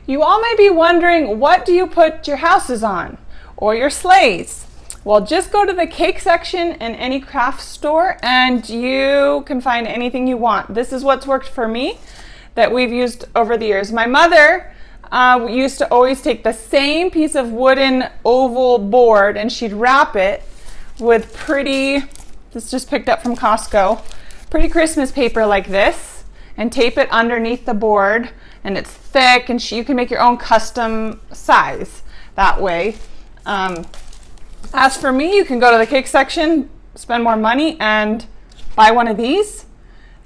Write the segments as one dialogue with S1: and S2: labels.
S1: You all may be wondering, what do you put your houses on or your sleighs? Well, just go to the cake section in any craft store and you can find anything you want. This is what's worked for me that we've used over the years. My mother used to always take the same piece of wooden oval board and she'd wrap it with pretty, this just picked up from Costco, pretty Christmas paper like this, and tape it underneath the board, and it's thick, and you can make your own custom size that way. As for me, you can go to the cake section, spend more money, and buy one of these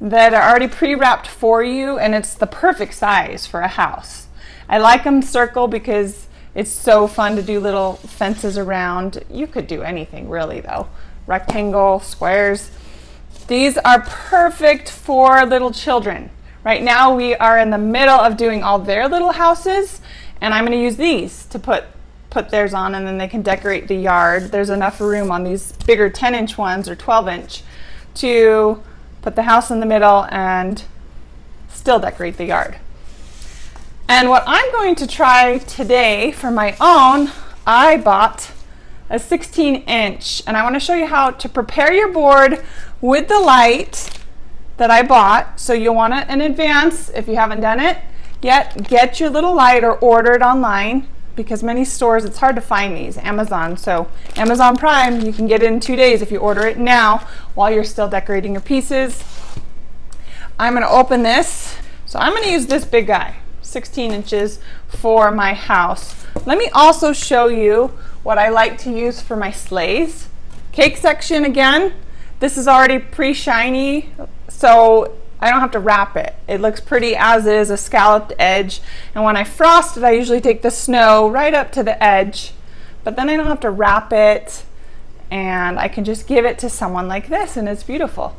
S1: that are already pre-wrapped for you, and it's the perfect size for a house. I like them circle because it's so fun to do little fences around. You could do anything really though. Rectangle, squares. These are perfect for little children. Right now we are in the middle of doing all their little houses, and I'm going to use these to put theirs on, and then they can decorate the yard. There's enough room on these bigger 10-inch ones or 12-inch to put the house in the middle and still decorate the yard. And what I'm going to try today for my own, I bought a 16-inch, and I want to show you how to prepare your board with the light that I bought. So you'll want it in advance if you haven't done it yet. Get your little light or order it online, because many stores, it's hard to find these. Amazon, so Amazon Prime, you can get it in 2 days if you order it now while you're still decorating your pieces. I'm going to open this. So I'm going to use this big guy, 16 inches for my house. Let me also show you what I like to use for my sleighs. Cake section again, this is already pre-shiny, so I don't have to wrap it. It looks pretty as is, a scalloped edge. And when I frost it, I usually take the snow right up to the edge, but then I don't have to wrap it, and I can just give it to someone like this, and it's beautiful.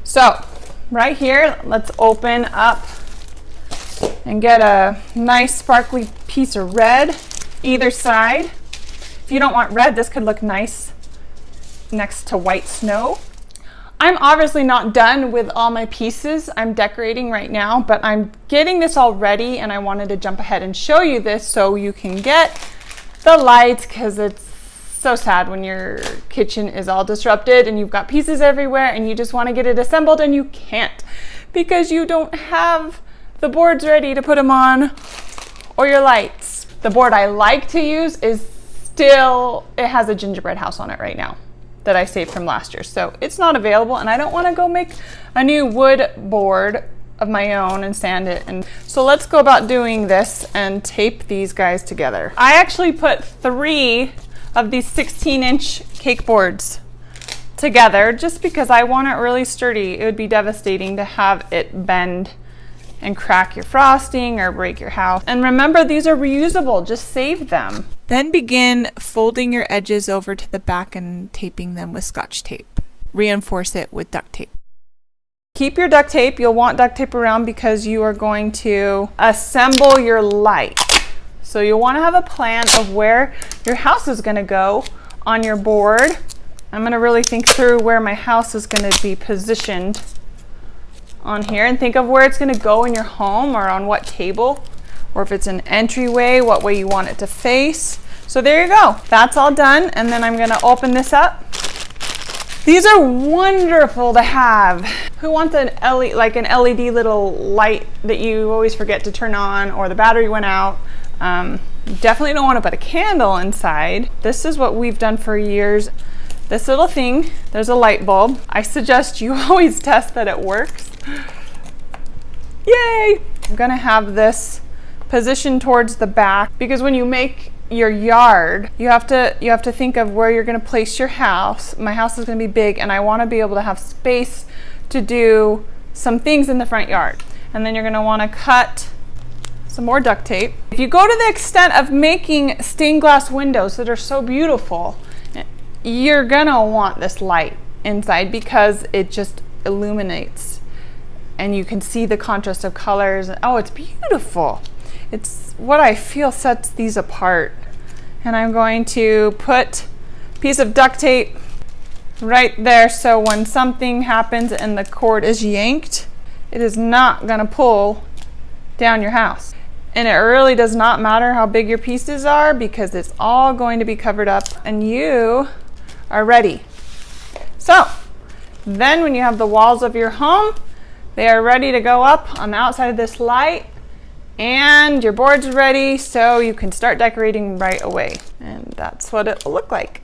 S1: So right here, let's open up and get a nice sparkly piece of red either side. If you don't want red, this could look nice next to white snow. I'm obviously not done with all my pieces. I'm decorating right now, but I'm getting this all ready, and I wanted to jump ahead and show you this so you can get the lights, because it's so sad when your kitchen is all disrupted and you've got pieces everywhere and you just want to get it assembled and you can't because you don't have the boards ready to put them on or your lights. The board I like to use is still, it has a gingerbread house on it right now that I saved from last year. So it's not available, and I don't want to go make a new wood board of my own and sand it. And so let's go about doing this and tape these guys together. I actually put 3 of these 16-inch cake boards together just because I want it really sturdy. It would be devastating to have it bend and crack your frosting or break your house. And remember, these are reusable, just save them. Then begin folding your edges over to the back and taping them with Scotch tape. Reinforce it with duct tape. Keep your duct tape. You'll want duct tape around because you are going to assemble your light. So you'll want to have a plan of where your house is going to go on your board. I'm going to really think through where my house is going to be positioned on here, and think of where it's going to go in your home, or on what table, or if it's an entryway, what way you want it to face. So there you go. That's all done, and then I'm going to open this up. These are wonderful to have. Who wants an LED, like an LED little light that you always forget to turn on, or the battery went out? Definitely don't want to put a candle inside. This is what we've done for years. This little thing, there's a light bulb. I suggest you always test that it works. Yay! I'm gonna have this positioned towards the back, because when you make your yard, you have to think of where you're gonna place your house. My house is gonna be big, and I wanna be able to have space to do some things in the front yard. And then you're gonna wanna cut some more duct tape. If you go to the extent of making stained glass windows that are so beautiful, you're gonna want this light inside because it just illuminates and you can see the contrast of colors. Oh, it's beautiful. It's what I feel sets these apart. And I'm going to put a piece of duct tape right there, so when something happens and the cord is yanked, it is not gonna pull down your house. And it really does not matter how big your pieces are because it's all going to be covered up and you are ready. So then when you have the walls of your home, they are ready to go up on the outside of this light and your board's ready so you can start decorating right away. And that's what it will look like.